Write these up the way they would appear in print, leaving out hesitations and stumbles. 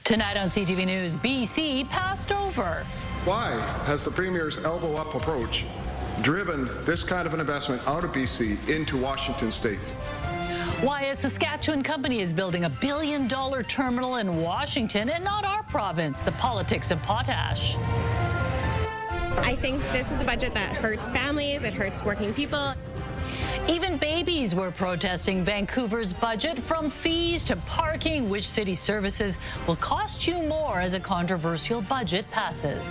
Tonight on CTV News, BC passed over. Why has the Premier's elbow-up approach driven this kind of an investment out of BC into Washington State? Why a Saskatchewan company is building a $1 billion terminal in Washington and not our province, the politics of potash. I think this is a budget that hurts families, it hurts working people. Even babies were protesting Vancouver's budget, from fees to parking. Which city services will cost you more as a controversial budget passes?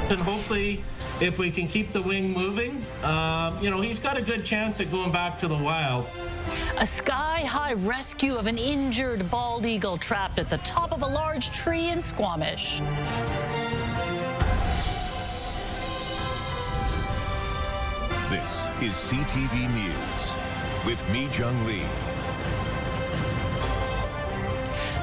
And hopefully, if we can keep the wing moving, he's got a good chance at going back to the wild. A sky-high rescue of an injured bald eagle trapped at the top of a large tree in Squamish. This is CTV News with me, Jung Lee.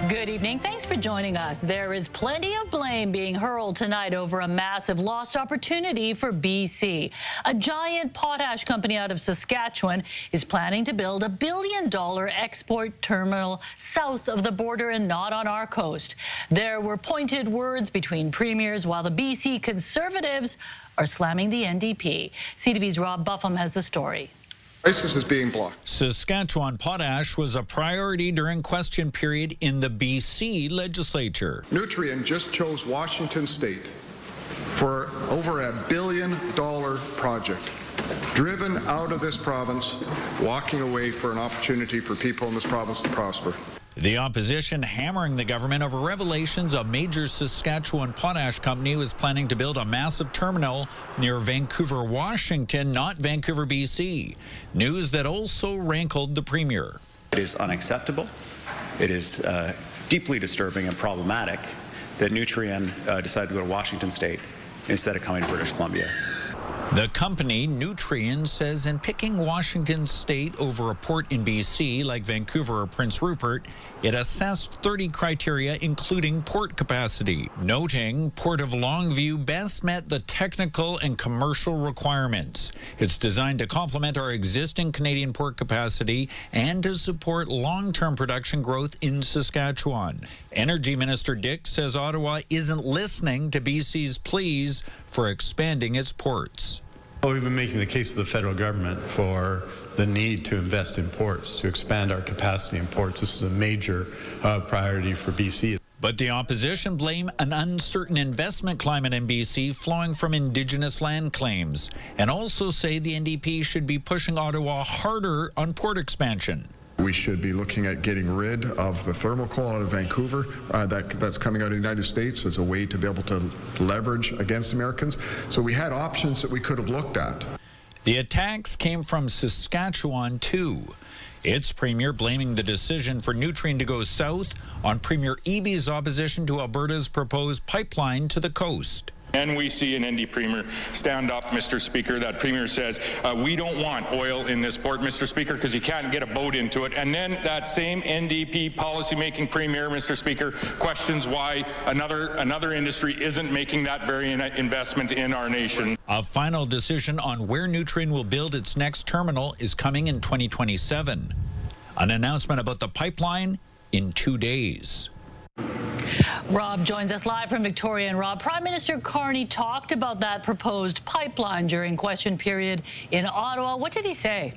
Good evening. Thanks for joining us. There is plenty of blame being hurled tonight over a massive lost opportunity for BC. A giant potash company out of Saskatchewan is planning to build a $1 billion export terminal south of the border and not on our coast. There were pointed words between premiers, while the BC Conservatives are slamming the NDP. CTV's Rob Buffum has the story. Crisis is being blocked. Saskatchewan potash was a priority during question period in the BC legislature. Nutrien just chose Washington State for over $1 billion project, driven out of this province, walking away for an opportunity for people in this province to prosper. The opposition hammering the government over revelations a major Saskatchewan potash company was planning to build a massive terminal near Vancouver, Washington, not Vancouver, BC. News that also rankled the Premier. It is unacceptable. It is deeply disturbing and problematic that Nutrien decided to go to Washington State instead of coming to British Columbia. The company, Nutrien, says in picking Washington State over a port in BC like Vancouver or Prince Rupert, it assessed 30 criteria, including port capacity, noting Port of Longview best met the technical and commercial requirements. It's designed to complement our existing Canadian port capacity and to support long-term production growth in Saskatchewan. Energy Minister Dick says Ottawa isn't listening to BC's pleas for expanding its ports. Well, we've been making the case to the federal government for the need to invest in ports, to expand our capacity in ports. This is a major priority for BC. But the opposition blame an uncertain investment climate in BC flowing from Indigenous land claims, and also say the NDP should be pushing Ottawa harder on port expansion. We should be looking at getting rid of the thermal coal out of Vancouver that's coming out of the United States as a way to be able to leverage against Americans. So we had options that we could have looked at. The attacks came from Saskatchewan, too. Its premier blaming the decision for Nutrien to go south on Premier Eby's opposition to Alberta's proposed pipeline to the coast. And we see an ND Premier stand up, Mr. Speaker. That Premier says, we don't want oil in this port, Mr. Speaker, because you can't get a boat into it. And then that same NDP policymaking Premier, Mr. Speaker, questions why another industry isn't making that very investment in our nation. A final decision on where Nutrien will build its next terminal is coming in 2027. An announcement about the pipeline in 2 days. Rob joins us live from Victoria. And Rob, Prime Minister Carney talked about that proposed pipeline during question period in Ottawa. What did he say?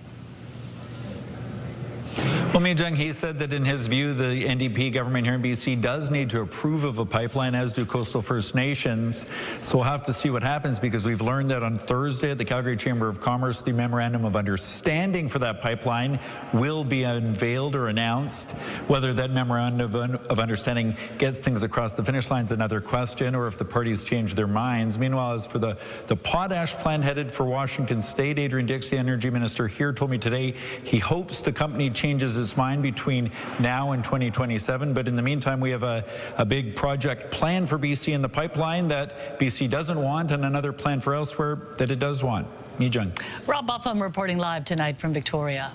Well, Mijung, he said that in his view, the NDP government here in BC does need to approve of a pipeline, as do coastal First Nations. So we'll have to see what happens, because we've learned that on Thursday at the Calgary Chamber of Commerce, the memorandum of understanding for that pipeline will be unveiled or announced. Whether that memorandum of understanding gets things across the finish line is another question, or if the parties change their minds. Meanwhile, as for the potash plant headed for Washington State, Adrian Dix, the energy minister here, told me today he hopes the company changes its mind between now and 2027. But in the meantime, we have a big project plan for BC in the pipeline that BC doesn't want, and another plan for elsewhere that it does want. Mijung. Rob Buffum reporting live tonight from Victoria.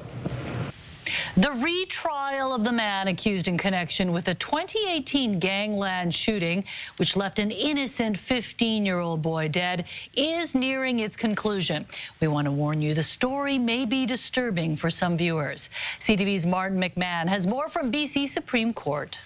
The retrial of the man accused in connection with the 2018 Gangland shooting, which left an innocent 15-year-old boy dead, is nearing its conclusion. We want to warn you, the story may be disturbing for some viewers. CTV's Martin McMahon has more from BC Supreme Court.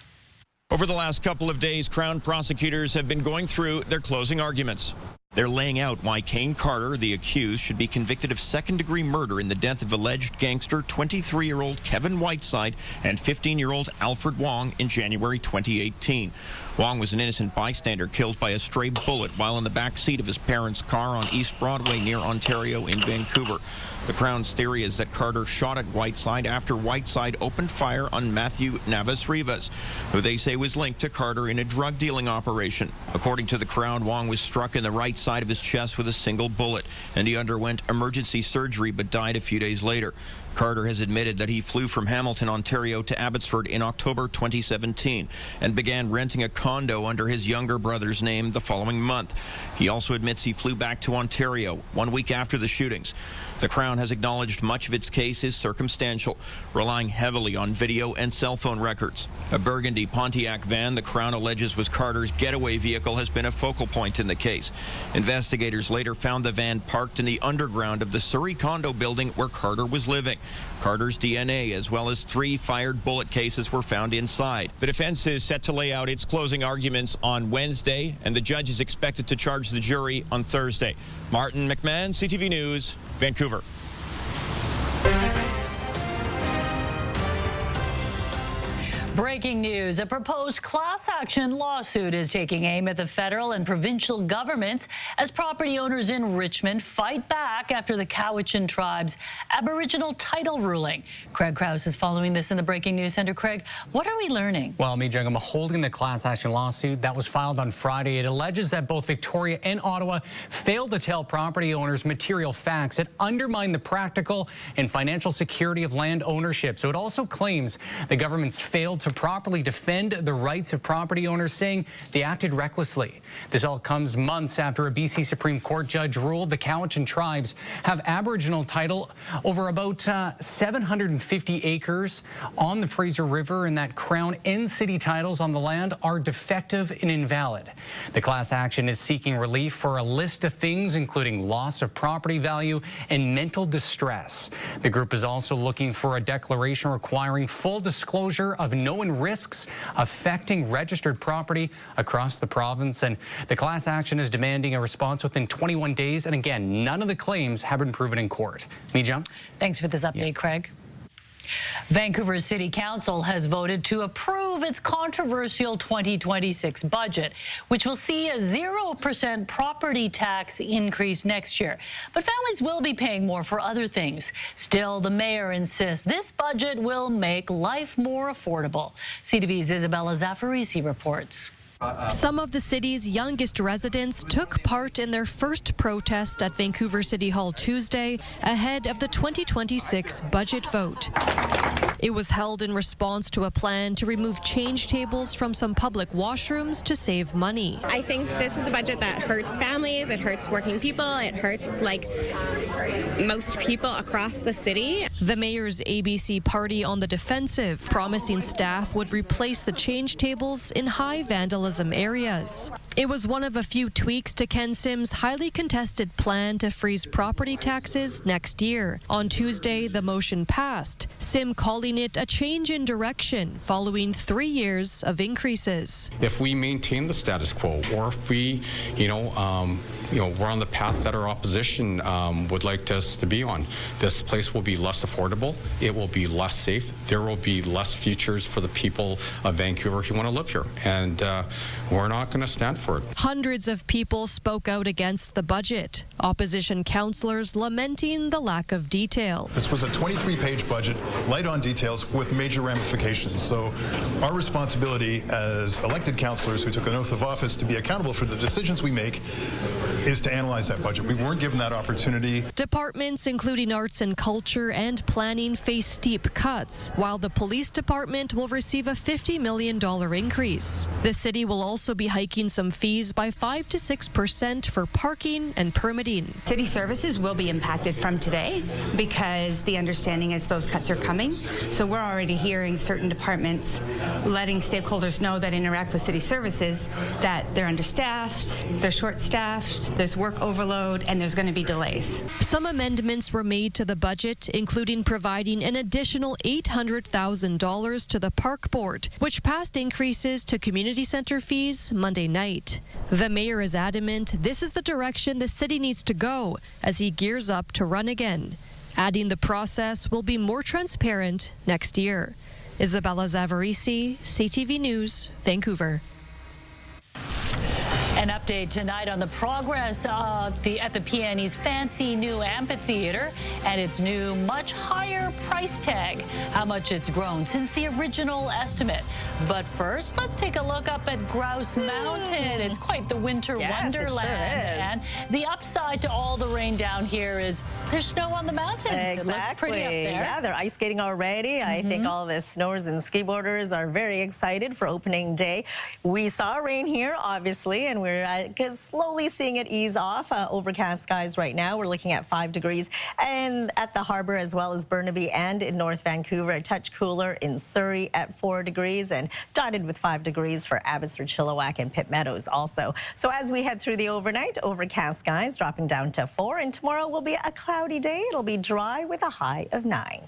Over the last couple of days, Crown prosecutors have been going through their closing arguments. They're laying out why Kane Carter, the accused, should be convicted of second-degree murder in the death of alleged gangster 23-year-old Kevin Whiteside and 15-year-old Alfred Wong in January 2018. Wong was an innocent bystander killed by a stray bullet while in the back seat of his parents' car on East Broadway near Ontario in Vancouver. The Crown's theory is that Carter shot at Whiteside after Whiteside opened fire on Matthew Navas-Rivas, who they say was linked to Carter in a drug dealing operation. According to the Crown, Wong was struck in the right side of his chest with a single bullet, and he underwent emergency surgery but died a few days later. Carter has admitted that he flew from Hamilton, Ontario to Abbotsford in October 2017 and began renting a condo under his younger brother's name the following month. He also admits he flew back to Ontario 1 week after the shootings. The Crown has acknowledged much of its case is circumstantial, relying heavily on video and cell phone records. A burgundy Pontiac van the Crown alleges was Carter's getaway vehicle has been a focal point in the case. Investigators later found the van parked in the underground of the Surrey condo building where Carter was living. Carter's DNA, as well as 3 fired bullet cases, were found inside. The defense is set to lay out its closing arguments on Wednesday, and the judge is expected to charge the jury on Thursday. Martin McMahon, CTV News, Vancouver. Breaking news, a proposed class action lawsuit is taking aim at the federal and provincial governments as property owners in Richmond fight back after the Cowichan tribe's Aboriginal title ruling. Craig Krause is following this in the Breaking News Center. Craig, what are we learning? Well, I'm holding the class action lawsuit that was filed on Friday. It alleges that both Victoria and Ottawa failed to tell property owners material facts that undermine the practical and financial security of land ownership. So it also claims the governments failed to properly defend the rights of property owners, saying they acted recklessly. This all comes months after a BC Supreme Court judge ruled the Cowichan tribes have Aboriginal title over about 750 acres on the Fraser River, and that Crown and city titles on the land are defective and invalid. The class action is seeking relief for a list of things, including loss of property value and mental distress. The group is also looking for a declaration requiring full disclosure of known risks affecting registered property across the province, and the class action is demanding a response within 21 days. And again, none of the claims have been proven in court. Mijang? Thanks for this update, Craig. Vancouver City Council has voted to approve its controversial 2026 budget, which will see a 0% property tax increase next year. But families will be paying more for other things. Still, the mayor insists this budget will make life more affordable. CTV's Isabella Zaffarisi reports. Some of the city's youngest residents took part in their first protest at Vancouver City Hall Tuesday ahead of the 2026 budget vote. It was held in response to a plan to remove change tables from some public washrooms to save money. I think this is a budget that hurts families, it hurts working people, it hurts most people across the city. The mayor's ABC party on the defensive, promising staff would replace the change tables in high vandalism areas. It was one of a few tweaks to Ken Sim's highly contested plan to freeze property taxes next year. On Tuesday, the motion passed, Sim calling it a change in direction following 3 years of increases. If we maintain the status quo, or if we, we're on the path that our opposition would like us to be on, this place will be less affordable, it will be less safe, there will be less futures for the people of Vancouver who want to live here, and we're not going to stand for it. Hundreds of people spoke out against the budget. Opposition councillors lamenting the lack of detail. This was a 23-page budget, light on details with major ramifications. So our responsibility as elected councillors who took an oath of office to be accountable for the decisions we make is to analyze that budget. We weren't given that opportunity. Departments including arts and culture and planning face steep cuts, while the police department will receive a $50 million increase. The city will also be hiking some some fees by 5 to 6% for parking and permitting. City services will be impacted from today because the understanding is those cuts are coming. So we're already hearing certain departments letting stakeholders know that interact with city services that they're understaffed, they're short-staffed, there's work overload, and there's going to be delays. Some amendments were made to the budget, including providing an additional $800,000 to the Park Board, which passed increases to community center fees Monday night. The mayor is adamant this is the direction the city needs to go as he gears up to run again, adding the process will be more transparent next year. Isabella Zavarisi, CTV News, Vancouver. An update tonight on the progress at the PNE's fancy new amphitheater and its new, much higher price tag, how much it's grown since the original estimate. But first, let's take a look up at Grouse Mountain. It's quite the winter wonderland. It sure is. And the upside to all the rain down here is there's snow on the mountains. Exactly. It looks pretty up there. Yeah, they're ice skating already. I think all the snowers and skateboarders are very excited for opening day. We saw rain here, obviously, and we're slowly seeing it ease off. Overcast skies right now. We're looking at 5 degrees, and at the harbor as well as Burnaby and in North Vancouver, a touch cooler in Surrey at 4 degrees, and dotted with 5 degrees for Abbotsford, Chilliwack, and Pitt Meadows also. So as we head through the overnight, overcast skies dropping down to 4, and tomorrow will be a cloudy day. It'll be dry with a high of 9.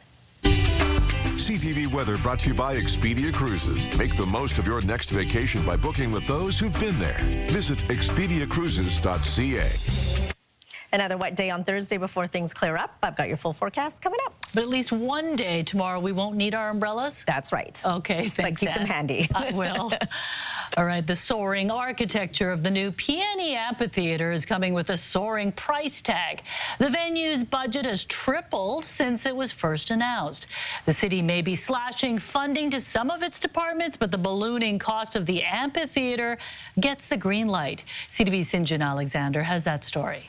CTV Weather brought to you by Expedia Cruises. Make the most of your next vacation by booking with those who've been there. Visit expediacruises.ca. Another wet day on Thursday before things clear up. I've got your full forecast coming up. But at least one day tomorrow we won't need our umbrellas? That's right. Okay, thanks, but keep them handy. I will. All right, the soaring architecture of the new PNE Amphitheater is coming with a soaring price tag. The venue's budget has tripled since it was first announced. The city may be slashing funding to some of its departments, but the ballooning cost of the amphitheater gets the green light. CTV's Sinjin Alexander has that story.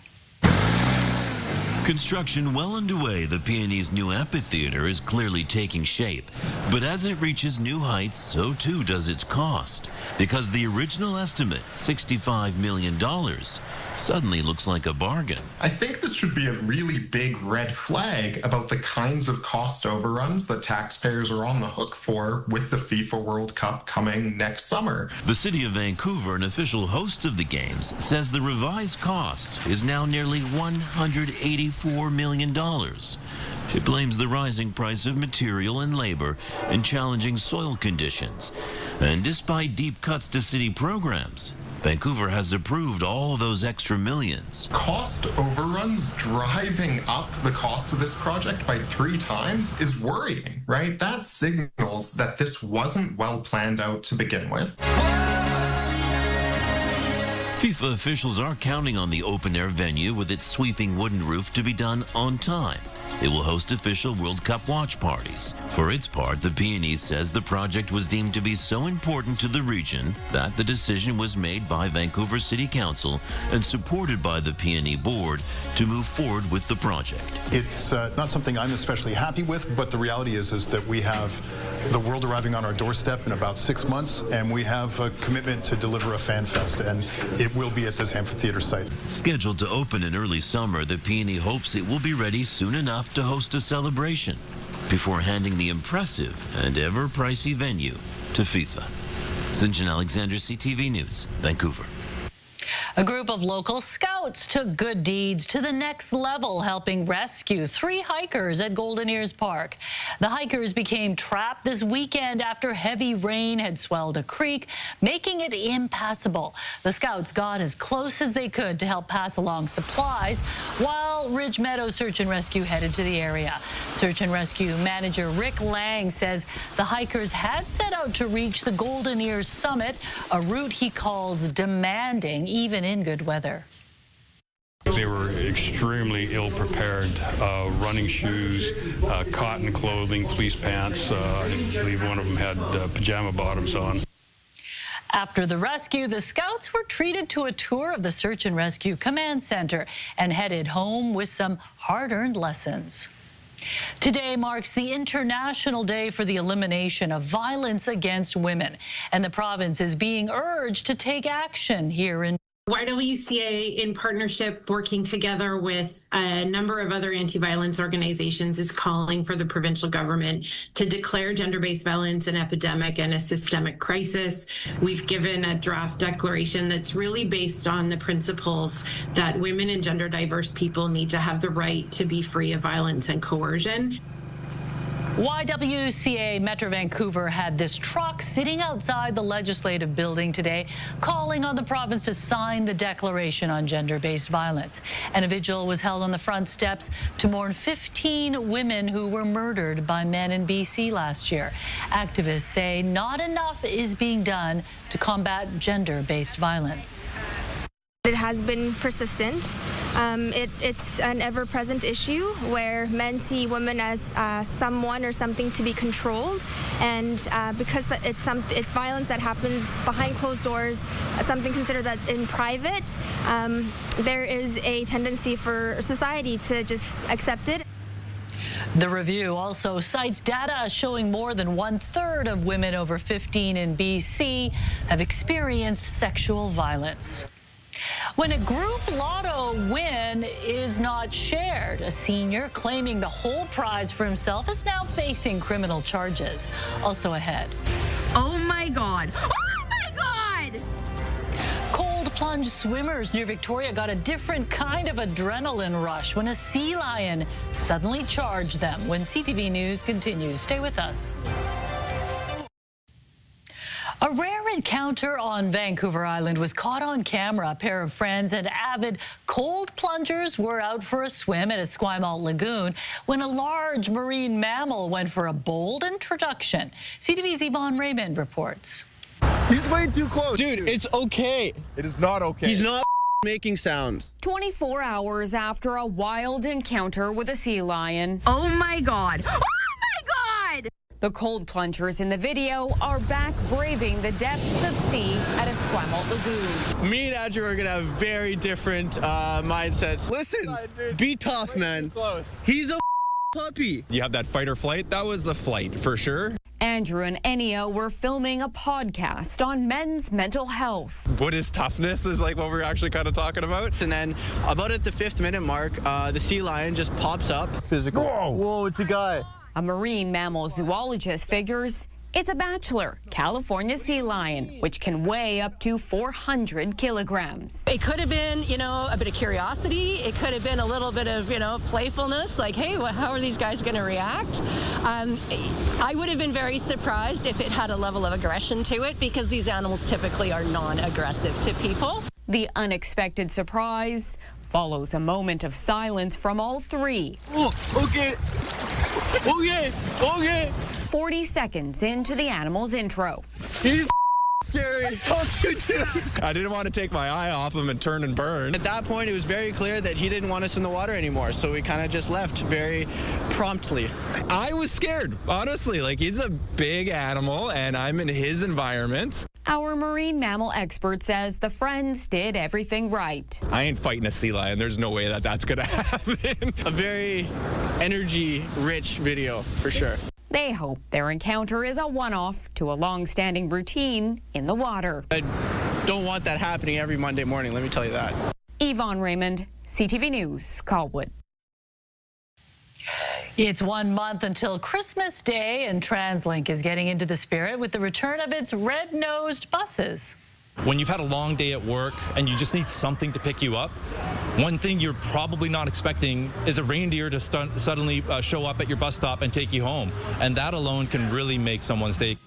Construction well underway, the PNE's new amphitheater is clearly taking shape. But as it reaches new heights, so too does its cost. Because the original estimate, $65 million, suddenly looks like a bargain. I think this should be a really big red flag about the kinds of cost overruns that taxpayers are on the hook for with the FIFA World Cup coming next summer. The city of Vancouver, an official host of the games, says the revised cost is now nearly $184 million. It blames the rising price of material and labor and challenging soil conditions. And despite deep cuts to city programs, Vancouver has approved all those extra millions. Cost overruns driving up the cost of this project by 3 times is worrying, right? That signals that this wasn't well planned out to begin with. FIFA officials are counting on the open-air venue with its sweeping wooden roof to be done on time. It will host official World Cup watch parties. For its part, the PNE says the project was deemed to be so important to the region that the decision was made by Vancouver City Council and supported by the PNE board to move forward with the project. It's not something I'm especially happy with, but the reality is that we have the world arriving on our doorstep in about 6 months, and we have a commitment to deliver a fan fest, and it will be at this amphitheater site. Scheduled to open in early summer, the PNE hopes it will be ready soon enough to host a celebration before handing the impressive and ever-pricey venue to FIFA. Sinjin Alexander, CTV News, Vancouver. A group of local scouts took good deeds to the next level, helping rescue 3 hikers at Golden Ears Park. The hikers became trapped this weekend after heavy rain had swelled a creek, making it impassable. The scouts got as close as they could to help pass along supplies, while Ridge Meadow Search and Rescue headed to the area. Search and Rescue manager Rick Lang says the hikers had set out to reach the Golden Ears summit, a route he calls demanding, even in good weather. They were extremely ill-prepared, running shoes, cotton clothing, fleece pants. I believe one of them had pajama bottoms on. After the rescue, the scouts were treated to a tour of the Search and Rescue Command Center and headed home with some hard-earned lessons. Today marks the International Day for the Elimination of Violence Against Women, and the province is being urged to take action here in YWCA, in partnership, working together with a number of other anti-violence organizations, is calling for the provincial government to declare gender-based violence an epidemic and a systemic crisis. We've given a draft declaration that's really based on the principles that women and gender diverse people need to have the right to be free of violence and coercion. YWCA Metro Vancouver had this truck sitting outside the legislative building today, calling on the province to sign the declaration on gender-based violence. And a vigil was held on the front steps to mourn 15 women who were murdered by men in BC last year. Activists say not enough is being done to combat gender-based violence. It has been persistent. It's an ever-present issue where men see women as someone or something to be controlled, and because it's violence that happens behind closed doors, something considered that in private, there is a tendency for society to just accept it. The review also cites data showing more than 1/3 of women over 15 in BC have experienced sexual violence. When a group lotto win is not shared, a senior claiming the whole prize for himself is now facing criminal charges. Also ahead. Oh my God. Oh my God! Cold plunge swimmers near Victoria got a different kind of adrenaline rush when a sea lion suddenly charged them. When CTV News continues, stay with us. A rare encounter on Vancouver Island was caught on camera. A pair of friends and avid cold plungers were out for a swim at a Squamish lagoon when a large marine mammal went for a bold introduction. CTV's Yvonne Raymond reports. He's way too close. Dude, it's okay. It is not okay. He's not making sounds. 24 hours after a wild encounter with a sea lion. Oh my God. Oh my God! The cold plungers in the video are back braving the depths of sea at a Squamish lagoon. Me and Andrew are going to have very different mindsets. Listen, be tough, man. He's a puppy. You have that fight or flight? That was a flight, for sure. Andrew and Enya were filming a podcast on men's mental health. What is toughness is like what we're actually kind of talking about. And then about at the 5th minute mark, the sea lion just pops up. Physical. Whoa, it's a guy. A marine mammal zoologist figures it's a bachelor, California sea lion, which can weigh up to 400 kilograms. It could have been, a bit of curiosity. It could have been a little bit of, playfulness, like, hey, how are these guys going to react? I would have been very surprised if it had a level of aggression to it, because these animals typically are non-aggressive to people. The unexpected surprise follows a moment of silence from all three. Oh, okay. Okay. 40 seconds into the animal's intro. He's scary. I told you to. I didn't want to take my eye off him and turn and burn. At that point, it was very clear that he didn't want us in the water anymore, so we kind of just left very promptly. I was scared, honestly. Like, he's a big animal, and I'm in his environment. Our marine mammal expert says the friends did everything right. I ain't fighting a sea lion. There's no way that that's going to happen. A very energy-rich video, for sure. They hope their encounter is a one-off to a long-standing routine in the water. I don't want that happening every Monday morning, let me tell you that. Yvonne Raymond, CTV News, Colwood. It's 1 month until Christmas Day, and TransLink is getting into the spirit with the return of its red-nosed buses. When you've had a long day at work and you just need something to pick you up, one thing you're probably not expecting is a reindeer to suddenly show up at your bus stop and take you home. And that alone can really make someone's day.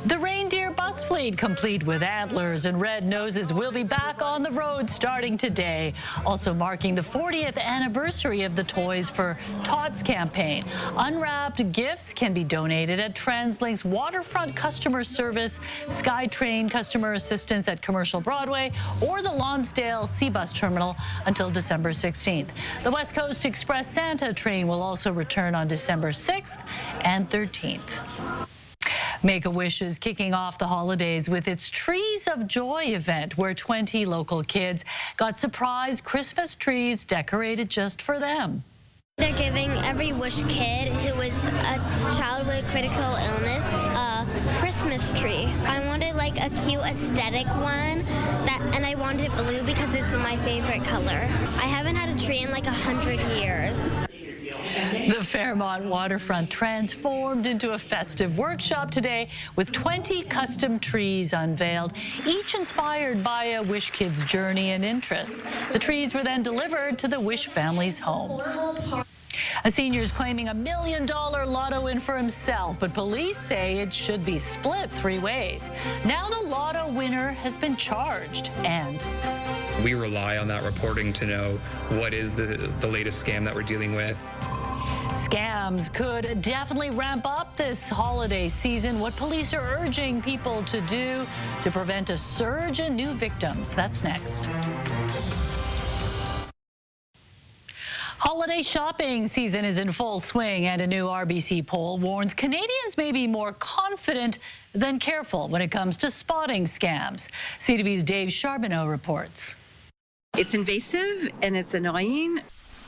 The reindeer bus fleet, complete with antlers and red noses, will be back on the road starting today, also marking the 40th anniversary of the Toys for Tots campaign. Unwrapped gifts can be donated at TransLink's Waterfront Customer Service, SkyTrain Customer Assistance at Commercial Broadway, or the Lonsdale Seabus Terminal until December 16th. The West Coast Express Santa train will also return on December 6th and 13th. Make-A-Wish is kicking off the holidays with its Trees of Joy event, where 20 local kids got surprise Christmas trees decorated just for them. They're giving every Wish kid who is a child with critical illness a Christmas tree. I wanted like a cute aesthetic one, and I wanted blue because it's my favorite color. I haven't had a tree in like 100 years. The Fairmont waterfront transformed into a festive workshop today with 20 custom trees unveiled, each inspired by a Wish kid's journey and interests. The trees were then delivered to the Wish families' homes. A senior is claiming $1 million lotto win for himself, but police say it should be split 3 ways. Now the lotto winner has been charged, and we rely on that reporting to know what is the latest scam that we're dealing with. Scams could definitely ramp up this holiday season. What police are urging people to do to prevent a surge in new victims. That's next. Holiday shopping season is in full swing, and a new RBC poll warns Canadians may be more confident than careful when it comes to spotting scams. CTV's Dave Charbonneau reports. It's invasive and it's annoying.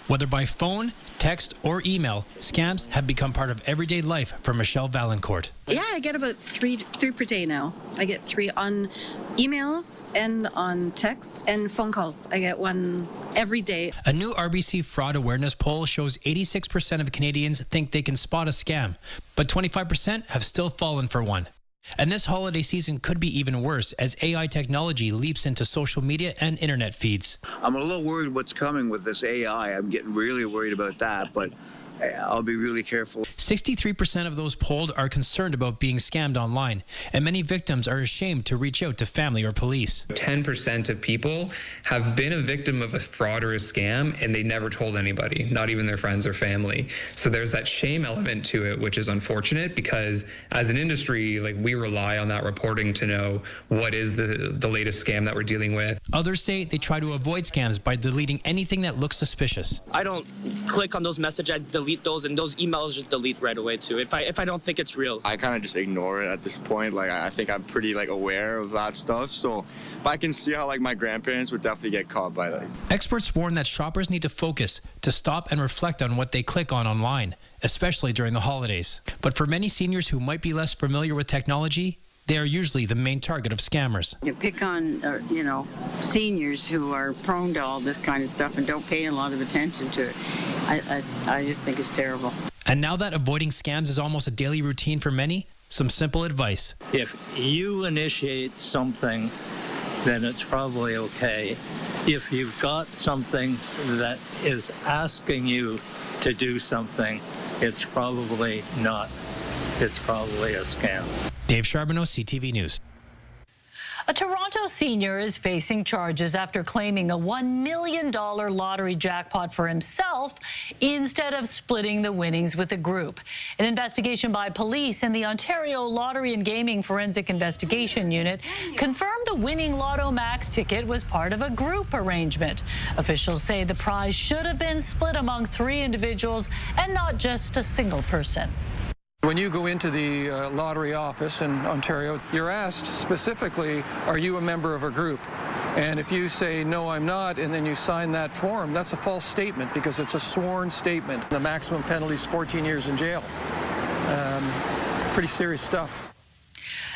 Whether by phone, text, or email, scams have become part of everyday life for Michelle Valancourt. Yeah, I get about three per day now. I get 3 on emails and on texts and phone calls. I get 1 every day. A new RBC fraud awareness poll shows 86% of Canadians think they can spot a scam, but 25% have still fallen for one. And this holiday season could be even worse as AI technology leaps into social media and internet feeds. I'm a little worried what's coming with this AI. I'm getting really worried about that, but I'll be really careful. 63% of those polled are concerned about being scammed online, and many victims are ashamed to reach out to family or police. 10% of people have been a victim of a fraud or a scam, and they never told anybody, not even their friends or family. So there's that shame element to it, which is unfortunate because as an industry, like, we rely on that reporting to know what is the latest scam that we're dealing with. Others say they try to avoid scams by deleting anything that looks suspicious. I don't click on those messages. I delete those, and those emails just delete right away too if I don't think it's real. I kind of just ignore it at this point. Like, I think I'm pretty aware of that stuff, so but I can see how my grandparents would definitely get caught by that. Experts warn that shoppers need to focus, to stop and reflect on what they click on online, especially during the holidays. But for many seniors who might be less familiar with technology, they are usually the main target of scammers. You pick on, seniors who are prone to all this kind of stuff and don't pay a lot of attention to it. I just think it's terrible. And now that avoiding scams is almost a daily routine for many, some simple advice. If you initiate something, then it's probably okay. If you've got something that is asking you to do something, it's probably not. It's probably a scam. Dave Charbonneau, CTV News. A Toronto senior is facing charges after claiming a $1 million lottery jackpot for himself instead of splitting the winnings with a group. An investigation by police and the Ontario Lottery and Gaming Forensic Investigation Unit confirmed the winning Lotto Max ticket was part of a group arrangement. Officials say the prize should have been split among 3 individuals and not just a single person. When you go into the lottery office in Ontario, you're asked specifically, are you a member of a group? And if you say, no, I'm not, and then you sign that form, that's a false statement because it's a sworn statement. The maximum penalty is 14 years in jail. Pretty serious stuff.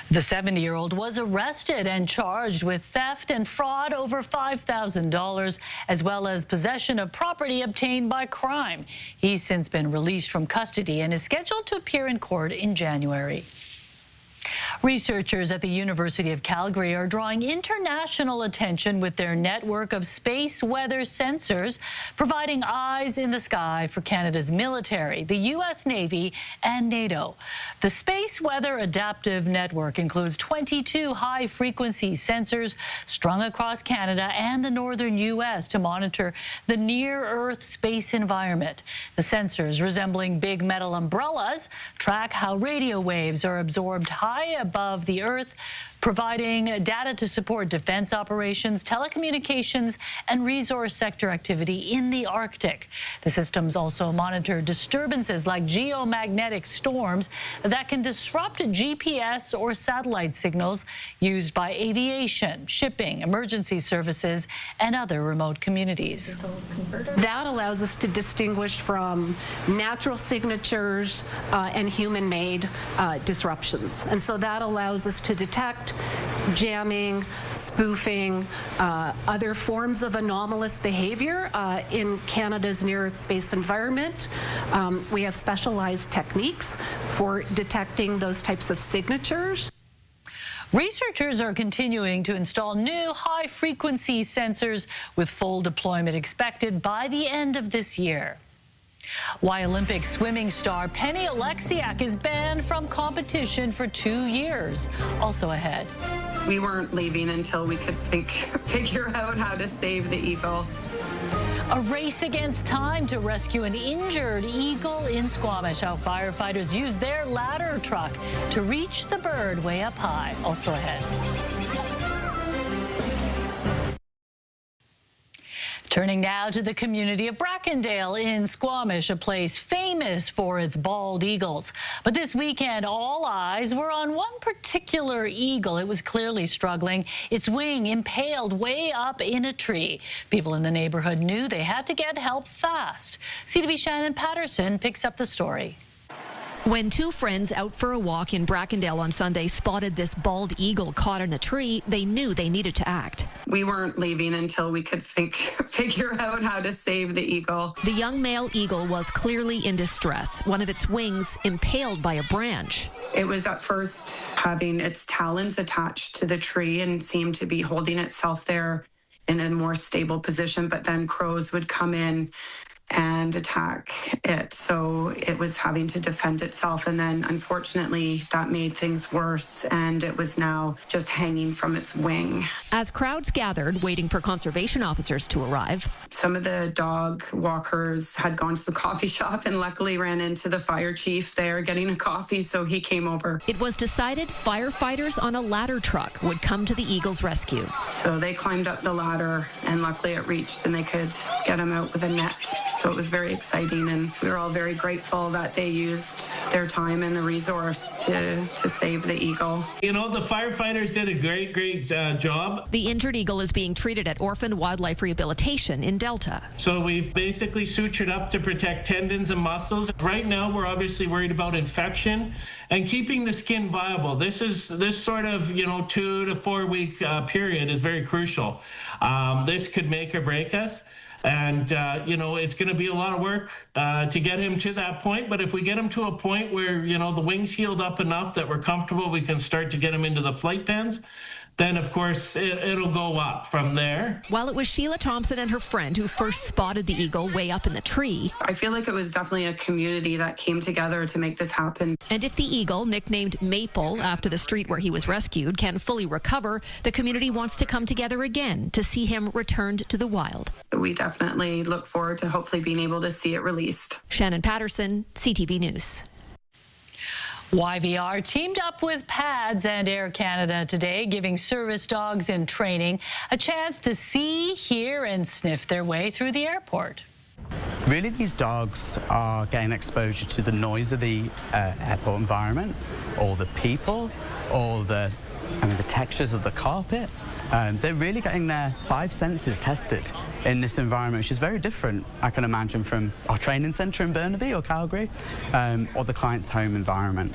The 70-year-old was arrested and charged with theft and fraud over $5,000, as well as possession of property obtained by crime. He's since been released from custody and is scheduled to appear in court in January. Researchers at the University of Calgary are drawing international attention with their network of space weather sensors, providing eyes in the sky for Canada's military, the U.S. Navy, and NATO. The Space Weather Adaptive Network includes 22 high-frequency sensors strung across Canada and the northern U.S. to monitor the near-Earth space environment. The sensors, resembling big metal umbrellas, track how radio waves are absorbed high above the Earth, providing data to support defense operations, telecommunications, and resource sector activity in the Arctic. The systems also monitor disturbances like geomagnetic storms that can disrupt GPS or satellite signals used by aviation, shipping, emergency services, and other remote communities. That allows us to distinguish from natural signatures and human-made disruptions. And so that allows us to detect jamming, spoofing, other forms of anomalous behavior in Canada's near-Earth space environment. We have specialized techniques for detecting those types of signatures. Researchers are continuing to install new high-frequency sensors with full deployment expected by the end of this year. Why Olympic swimming star Penny Oleksiak is banned from competition for 2 years. Also ahead. We weren't leaving until we could figure out how to save the eagle. A race against time to rescue an injured eagle in Squamish. How firefighters use their ladder truck to reach the bird way up high. Also ahead. Turning now to the community of Brackendale in Squamish, a place famous for its bald eagles. But this weekend, all eyes were on one particular eagle. It was clearly struggling, its wing impaled way up in a tree. People in the neighborhood knew they had to get help fast. CTV Shannon Patterson picks up the story. When two friends out for a walk in Brackendale on Sunday spotted this bald eagle caught in a tree, they knew they needed to act. We weren't leaving until we could figure out how to save the eagle. The young male eagle was clearly in distress, one of its wings impaled by a branch. It was at first having its talons attached to the tree and seemed to be holding itself there in a more stable position, but then crows would come in and attack it. So it was having to defend itself. And then unfortunately that made things worse, and it was now just hanging from its wing. As crowds gathered, waiting for conservation officers to arrive. Some of the dog walkers had gone to the coffee shop and luckily ran into the fire chief there getting a coffee, so he came over. It was decided firefighters on a ladder truck would come to the eagle's rescue. So they climbed up the ladder and luckily it reached and they could get him out with a net. So it was very exciting, and we were all very grateful that they used their time and the resource to save the eagle. You know, the firefighters did a great job. The injured eagle is being treated at Orphan Wildlife Rehabilitation in Delta. So we've basically sutured up to protect tendons and muscles. Right now, we're obviously worried about infection and keeping the skin viable. This sort of, 2 to 4 week period is very crucial. This could make or break us. And, it's going to be a lot of work to get him to that point. But if we get him to a point where, the wings healed up enough that we're comfortable, we can start to get him into the flight pens, then, of course, it'll go up from there. While it was Sheila Thompson and her friend who first spotted the eagle way up in the tree. I feel like it was definitely a community that came together to make this happen. And if the eagle, nicknamed Maple after the street where he was rescued, can fully recover, the community wants to come together again to see him returned to the wild. We definitely look forward to hopefully being able to see it released. Shannon Patterson, CTV News. YVR teamed up with PADS and Air Canada today, giving service dogs in training a chance to see, hear, and sniff their way through the airport. Really, these dogs are getting exposure to the noise of the airport environment, all the people, all the textures of the carpet. They're really getting their 5 senses tested in this environment, which is very different, I can imagine, from our training centre in Burnaby or Calgary, or the client's home environment.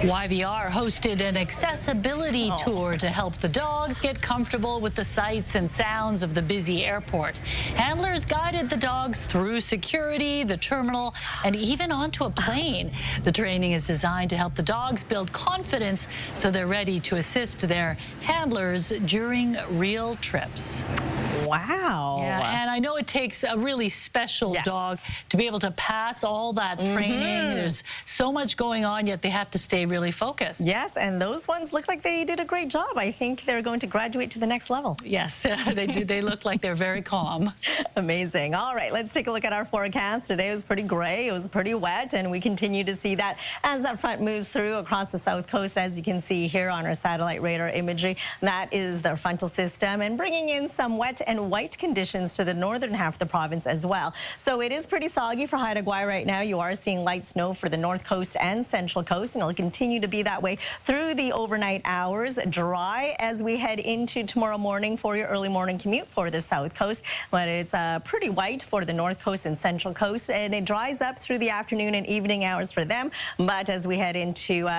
YVR hosted an accessibility tour to help the dogs get comfortable with the sights and sounds of the busy airport. Handlers guided the dogs through security, the terminal, and even onto a plane. The training is designed to help the dogs build confidence so they're ready to assist their handlers during real trips. Wow. Yeah, and I know it takes a really special dog to be able to pass all that training. There's so much going on, yet they have to stay really focused. Yes, and those ones look like they did a great job. I think they're going to graduate to the next level. Yes, they do. They look like they're very calm. Amazing. All right, let's take a look at our forecast. Today was pretty gray. It was pretty wet, and we continue to see that as that front moves through across the south coast, as you can see here on our satellite radar imagery. That is the frontal system, and bringing in some wet and white conditions to the northern half of the province as well. So it is pretty soggy for Haida Gwaii right now. You are seeing light snow for the north coast and central coast, and it'll continue to be that way through the overnight hours. Dry as we head into tomorrow morning for your early morning commute for the south coast, but it's pretty white for the north coast and central coast, and it dries up through the afternoon and evening hours for them. But as we head into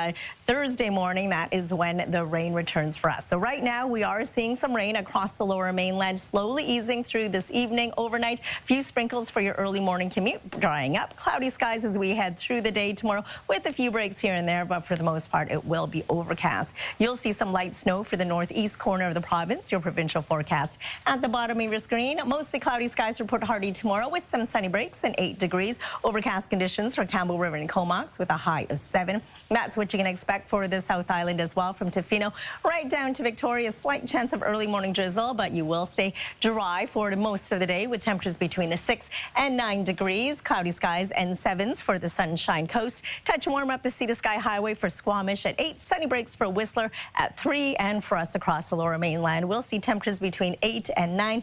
Thursday morning, that is when the rain returns for us. So right now we are seeing some rain across the lower mainland, slowly easing through this evening, overnight. Few sprinkles for your early morning commute, drying up. Cloudy skies as we head through the day tomorrow, with a few breaks here and there, but for the most part it will be overcast. You'll see some light snow for the northeast corner of the province. Your provincial forecast at the bottom of your screen. Mostly cloudy skies for Port Hardy tomorrow, with some sunny breaks and 8 degrees. Overcast conditions for Campbell River and Comox with a high of 7. That's what you can expect for the South Island as well, from Tofino right down to Victoria. Slight chance of early morning drizzle, but you will stay dry for most of the day, with temperatures between 6 and 9 degrees. Cloudy skies and 7s for the Sunshine Coast. Touch warm up the Sea to Sky Highway for Squamish at 8. Sunny breaks for Whistler at 3, and for us across the lower mainland, we'll see temperatures between 8 and 9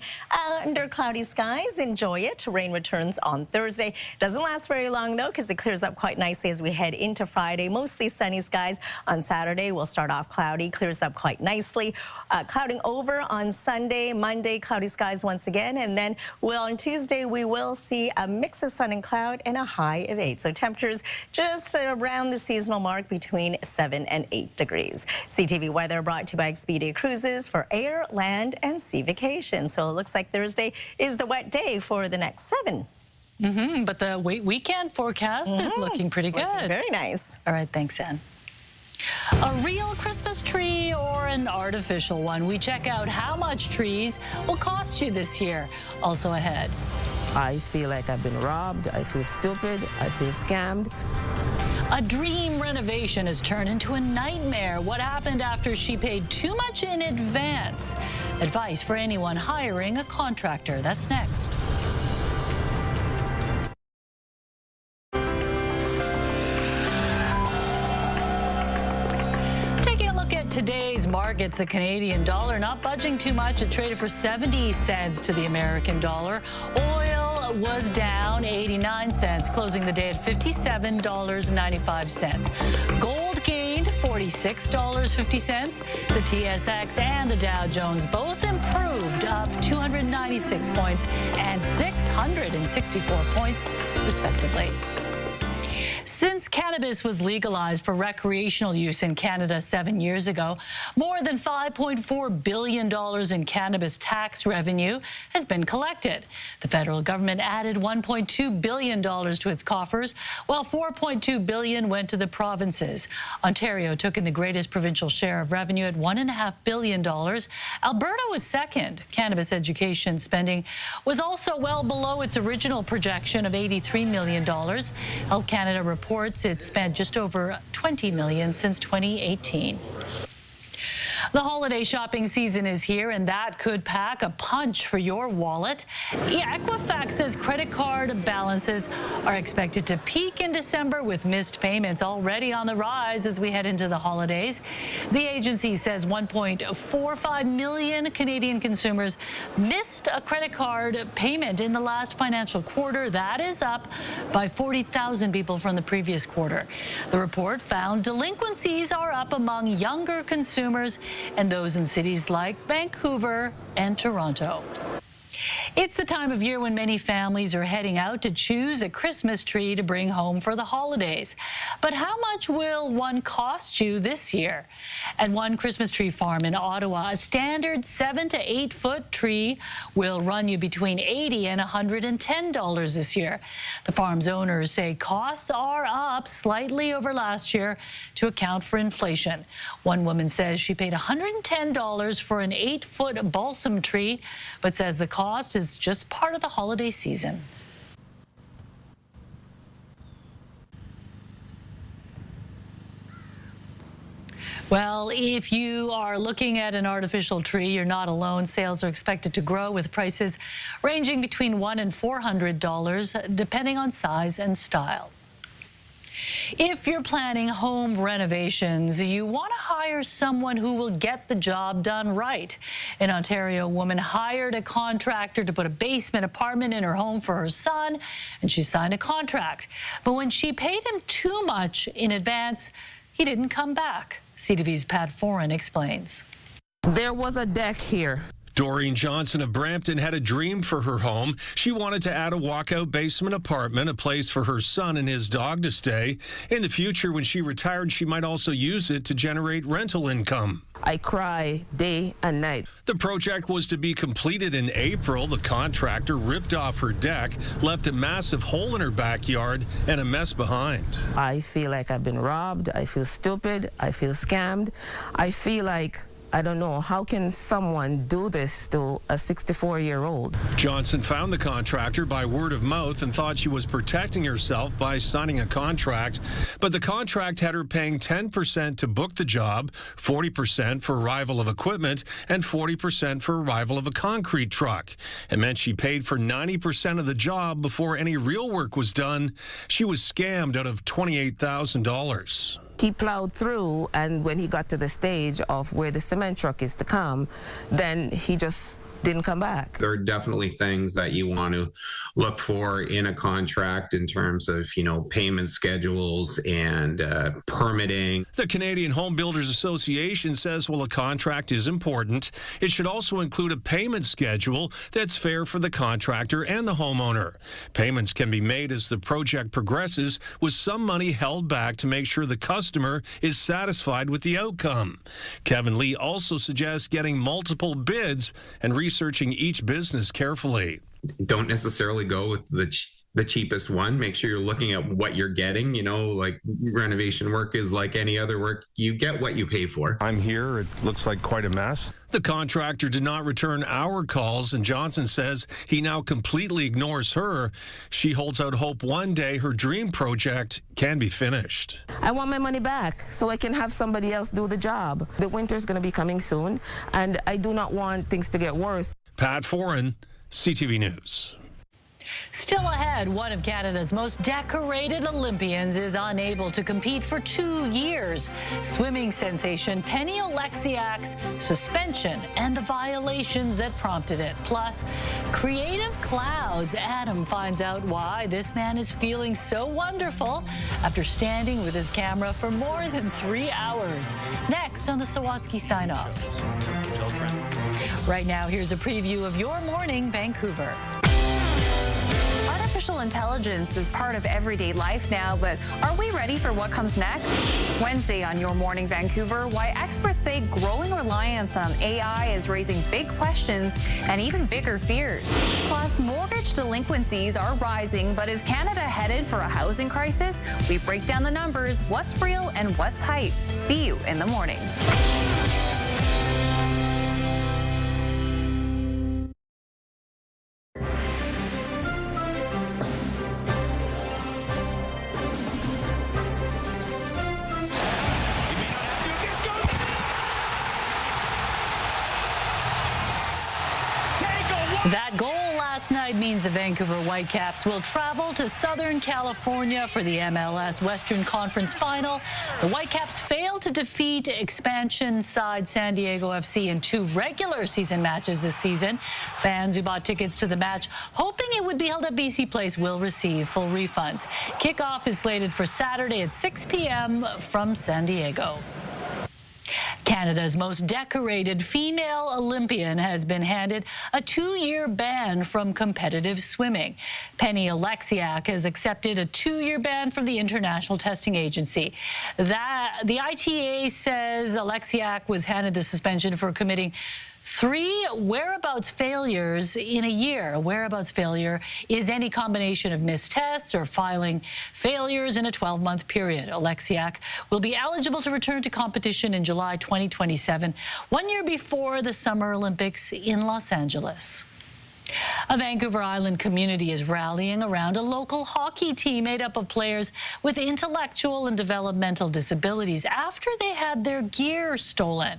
under cloudy skies. Enjoy it. Rain returns on Thursday. Doesn't last very long though, because it clears up quite nicely as we head into Friday. Mostly sunny skies on Saturday. We'll start off cloudy, clears up quite nicely. Clouding over on Sunday, Monday, cloudy skies once again, and then on Tuesday we will see a mix of sun and cloud and a high of 8. So temperatures just around the seasonal mark, between 7 and 8 degrees. CTV weather brought to you by Expedia Cruises for air, land, and sea vacations. So it looks like Thursday is the wet day for the next 7. But the weekend forecast is looking pretty good. Looking very nice. All right, thanks, Ann. A real Christmas tree or an artificial one? We check out how much trees will cost you this year. Also ahead. I feel like I've been robbed. I feel stupid. I feel scammed. A dream renovation has turned into a nightmare. What happened after she paid too much in advance? Advice for anyone hiring a contractor. That's next. Today's markets, the Canadian dollar not budging too much. It traded for 70 cents to the American dollar. Oil was down 89 cents, closing the day at $57.95. Gold gained $46.50. The TSX and the Dow Jones both improved, up 296 points and 664 points, respectively. Since cannabis was legalized for recreational use in Canada 7 years ago, more than $5.4 billion in cannabis tax revenue has been collected. The federal government added $1.2 billion to its coffers, while $4.2 billion went to the provinces. Ontario took in the greatest provincial share of revenue at $1.5 billion. Alberta was second. Cannabis education spending was also well below its original projection of $83 million. Health Canada reports it spent just over $20 million since 2018. The holiday shopping season is here, and that could pack a punch for your wallet. Equifax says credit card balances are expected to peak in December, with missed payments already on the rise as we head into the holidays. The agency says 1.45 million Canadian consumers missed a credit card payment in the last financial quarter. That is up by 40,000 people from the previous quarter. The report found delinquencies are up among younger consumers and those in cities like Vancouver and Toronto. It's the time of year when many families are heading out to choose a Christmas tree to bring home for the holidays. But how much will one cost you this year? At one Christmas tree farm in Ottawa, a standard 7 to 8 foot tree will run you between $80 and $110 this year. The farm's owners say costs are up slightly over last year to account for inflation. One woman says she paid $110 for an 8 foot balsam tree, but says the cost is just part of the holiday season. Well, if you are looking at an artificial tree, you're not alone. Sales are expected to grow, with prices ranging between $100 and $400, depending on size and style. If you're planning home renovations, you want to hire someone who will get the job done right. In Ontario, a woman hired a contractor to put a basement apartment in her home for her son, and she signed a contract. But when she paid him too much in advance, he didn't come back. CTV's Pat Foran explains. There was a deck here. Doreen Johnson of Brampton had a dream for her home. She wanted to add a walkout basement apartment, a place for her son and his dog to stay. In the future, when she retired, she might also use it to generate rental income. I cry day and night. The project was to be completed in April. The contractor ripped off her deck, left a massive hole in her backyard, and a mess behind. I feel like I've been robbed. I feel stupid. I feel scammed. I feel like, I don't know, how can someone do this to a 64-year-old? Johnson found the contractor by word of mouth and thought she was protecting herself by signing a contract. But the contract had her paying 10% to book the job, 40% for arrival of equipment, and 40% for arrival of a concrete truck. It meant she paid for 90% of the job before any real work was done. She was scammed out of $28,000. He plowed through, and when he got to the stage of where the cement truck is to come, then he just didn't come back. There are definitely things that you want to look for in a contract in terms of, payment schedules and permitting. The Canadian Home Builders Association says while a contract is important, it should also include a payment schedule that's fair for the contractor and the homeowner. Payments can be made as the project progresses, with some money held back to make sure the customer is satisfied with the outcome. Kevin Lee also suggests getting multiple bids and researching each business carefully. Don't necessarily go with the cheapest one. Make sure you're looking at what you're getting. Like renovation work is like any other work. You get what you pay for. I'm here. It looks like quite a mess. The contractor did not return our calls, and Johnson says he now completely ignores her. She holds out hope one day her dream project can be finished. I want my money back so I can have somebody else do the job. The winter's going to be coming soon, and I do not want things to get worse. Pat Foran, CTV News. Still ahead, one of Canada's most decorated Olympians is unable to compete for 2 years. Swimming sensation Penny Oleksiak's suspension and the violations that prompted it. Plus, creative clouds. Adam finds out why this man is feeling so wonderful after standing with his camera for more than 3 hours. Next on the Sawatsky Sign Off. Right now, here's a preview of your morning, Vancouver. Artificial intelligence is part of everyday life now, but are we ready for what comes next? Wednesday on Your Morning Vancouver, why experts say growing reliance on AI is raising big questions and even bigger fears. Plus, mortgage delinquencies are rising, but is Canada headed for a housing crisis? We break down the numbers, what's real and what's hype. See you in the morning. That goal last night means the Vancouver Whitecaps will travel to Southern California for the MLS Western Conference Final. The Whitecaps failed to defeat expansion side San Diego FC in 2 regular season matches this season. Fans who bought tickets to the match, hoping it would be held at BC Place, will receive full refunds. Kickoff is slated for Saturday at 6 p.m. from San Diego. Canada's most decorated female Olympian has been handed a 2-year ban from competitive swimming. Penny Alexiak has accepted a 2-year ban from the International Testing Agency. The ITA says Alexiak was handed the suspension for committing 3 whereabouts failures in a year. A whereabouts failure is any combination of missed tests or filing failures in a 12-month period. Alexiak will be eligible to return to competition in July 2027, 1 year before the Summer Olympics in Los Angeles. A Vancouver Island community is rallying around a local hockey team made up of players with intellectual and developmental disabilities after they had their gear stolen.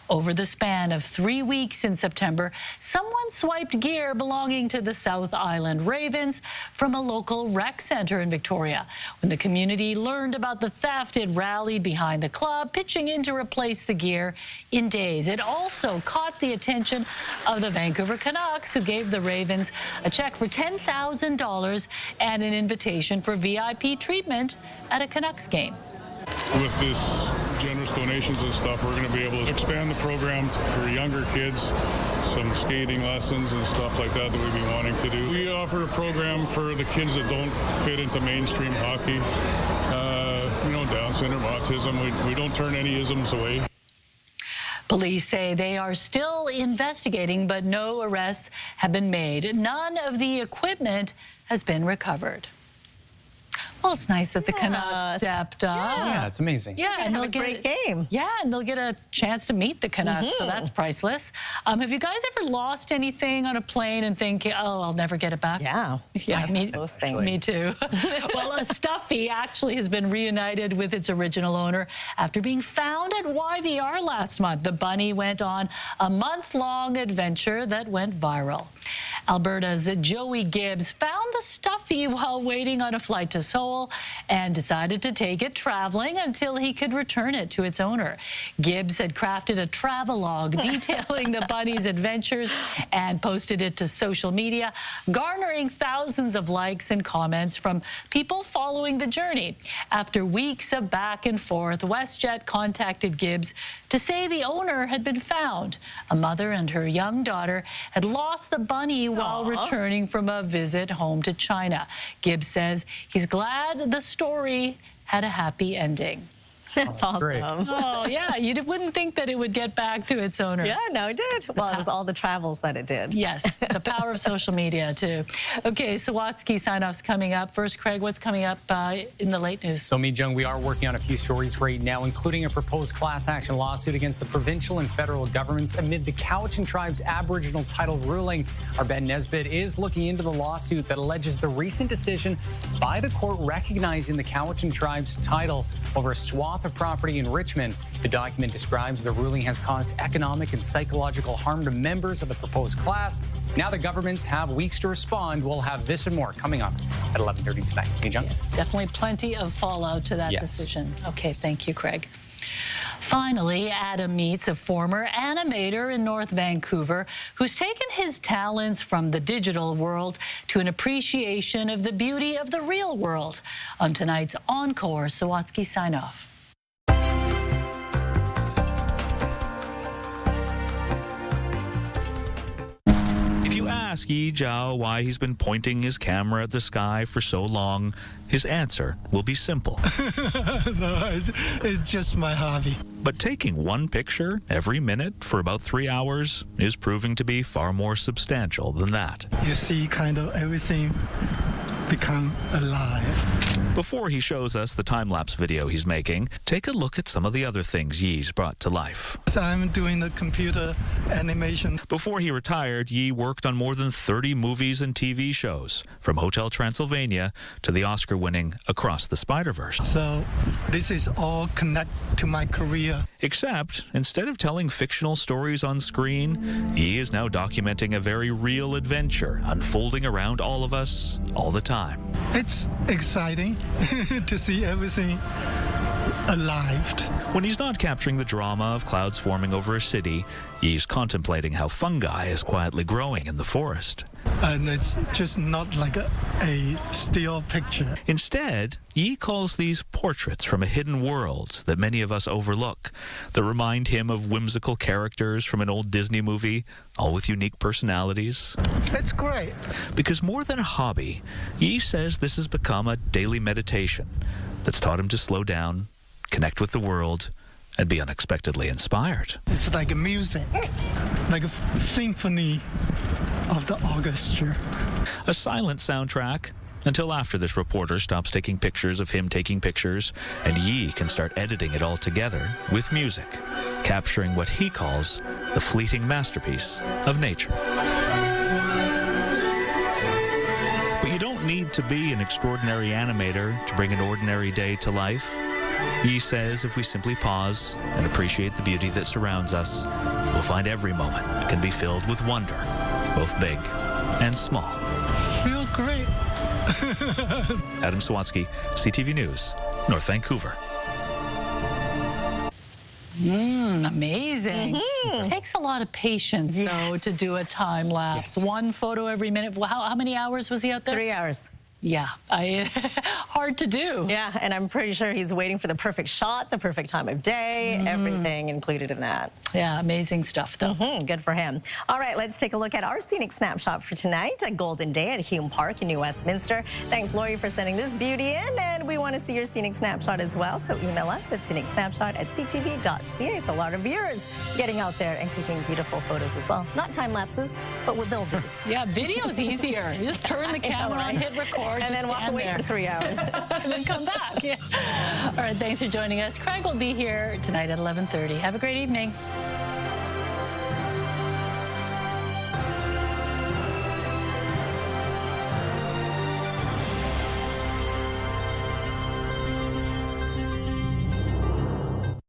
Over the span of 3 weeks in September, someone swiped gear belonging to the South Island Ravens from a local rec center in Victoria. When the community learned about the theft, it rallied behind the club, pitching in to replace the gear in days. It also caught the attention of the Vancouver Canucks, who gave the Ravens a check for $10,000 and an invitation for VIP treatment at a Canucks game. With this generous donations and stuff, we're going to be able to expand the program for younger kids, some skating lessons and stuff like that we've been wanting to do. We offer a program for the kids that don't fit into mainstream hockey, Down syndrome, autism. We don't turn any isms away. Police say they are still investigating, but no arrests have been made. None of the equipment has been recovered. Well, it's nice that the Canucks stepped up. Yeah, it's amazing. Yeah, and they'll get a great game. Yeah, and they'll get a chance to meet the Canucks, so that's priceless. Have you guys ever lost anything on a plane and think, oh, I'll never get it back? Yeah. Yeah, those things. Me too. Well, a Stuffy actually has been reunited with its original owner after being found at YVR last month. The bunny went on a month-long adventure that went viral. Alberta's Joey Gibbs found the Stuffy while waiting on a flight to Seoul and decided to take it traveling until he could return it to its owner. Gibbs had crafted a travelogue detailing the bunny's adventures and posted it to social media, garnering thousands of likes and comments from people following the journey. After weeks of back and forth, WestJet contacted Gibbs to say the owner had been found. A mother and her young daughter had lost the bunny while returning from a visit home to China. Gibbs says he's glad the story had a happy ending. That's awesome. Great. Oh, yeah. You wouldn't think that it would get back to its owner. Yeah, no, it did. Well, it was all the travels that it did. Yes, the power of social media, too. Okay, Sawatsky sign-offs coming up. First, Craig, what's coming up in the late news? So, Jung, we are working on a few stories right now, including a proposed class action lawsuit against the provincial and federal governments amid the Cowichan Tribe's Aboriginal title ruling. Our Ben Nesbitt is looking into the lawsuit that alleges the recent decision by the court recognizing the Cowichan Tribe's title over a swath of property in Richmond. The document describes the ruling has caused economic and psychological harm to members of the proposed class. Now the governments have weeks to respond. We'll have this and more coming up at 11:30 tonight. Hey, Jung? Definitely plenty of fallout to that decision. Okay, thank you, Craig. Finally, Adam meets a former animator in North Vancouver who's taken his talents from the digital world to an appreciation of the beauty of the real world. On tonight's Encore, Sawatsky sign-off. If you ask Yi Zhao why he's been pointing his camera at the sky for so long, his answer will be simple. No, it's just my hobby. But taking one picture every minute for about 3 hours is proving to be far more substantial than that. You see kind of everything become alive. Before he shows us the time-lapse video he's making, take a look at some of the other things Yi's brought to life. So I'm doing the computer animation. Before he retired, Yi worked on more than 30 movies and TV shows, from Hotel Transylvania to the Oscar-winning Across the Spider-Verse. So this is all connected to my career. Except, instead of telling fictional stories on screen, Yi is now documenting a very real adventure unfolding around all of us all the time. It's exciting to see everything alive. When he's not capturing the drama of clouds forming over a city, he's contemplating how fungi is quietly growing in the forest. And it's just not like a still picture. Instead, Yi calls these portraits from a hidden world that many of us overlook, that remind him of whimsical characters from an old Disney movie, all with unique personalities. That's great. Because more than a hobby, Yi says this has become a daily meditation that's taught him to slow down, connect with the world, and be unexpectedly inspired. It's like a music, like a symphony of the orchestra. A silent soundtrack until after this reporter stops taking pictures of him taking pictures, and Yi can start editing it all together with music, capturing what he calls the fleeting masterpiece of nature. But you don't need to be an extraordinary animator to bring an ordinary day to life. Yi says if we simply pause and appreciate the beauty that surrounds us, we'll find every moment can be filled with wonder, both big and small. Feel great. Adam Sawatsky, CTV News, North Vancouver. Amazing. Takes a lot of patience, though, to do a time lapse. One photo every minute. Well, how many hours was he out there? 3 hours. Yeah, hard to do. Yeah, and I'm pretty sure he's waiting for the perfect shot, the perfect time of day, everything included in that. Yeah, amazing stuff, though. Good for him. All right, let's take a look at our scenic snapshot for tonight, a golden day at Hume Park in New Westminster. Thanks, Lori, for sending this beauty in, and we want to see your scenic snapshot as well, so email us at scenicsnapshot@ctv.ca. So a lot of viewers getting out there and taking beautiful photos as well. Not time lapses, but they'll do. Yeah, video's easier. You just turn the camera on, hit record, and then walk away for 3 hours. and then come back. Yeah. All right, thanks for joining us. Craig will be here tonight at 11:30. Have a great evening.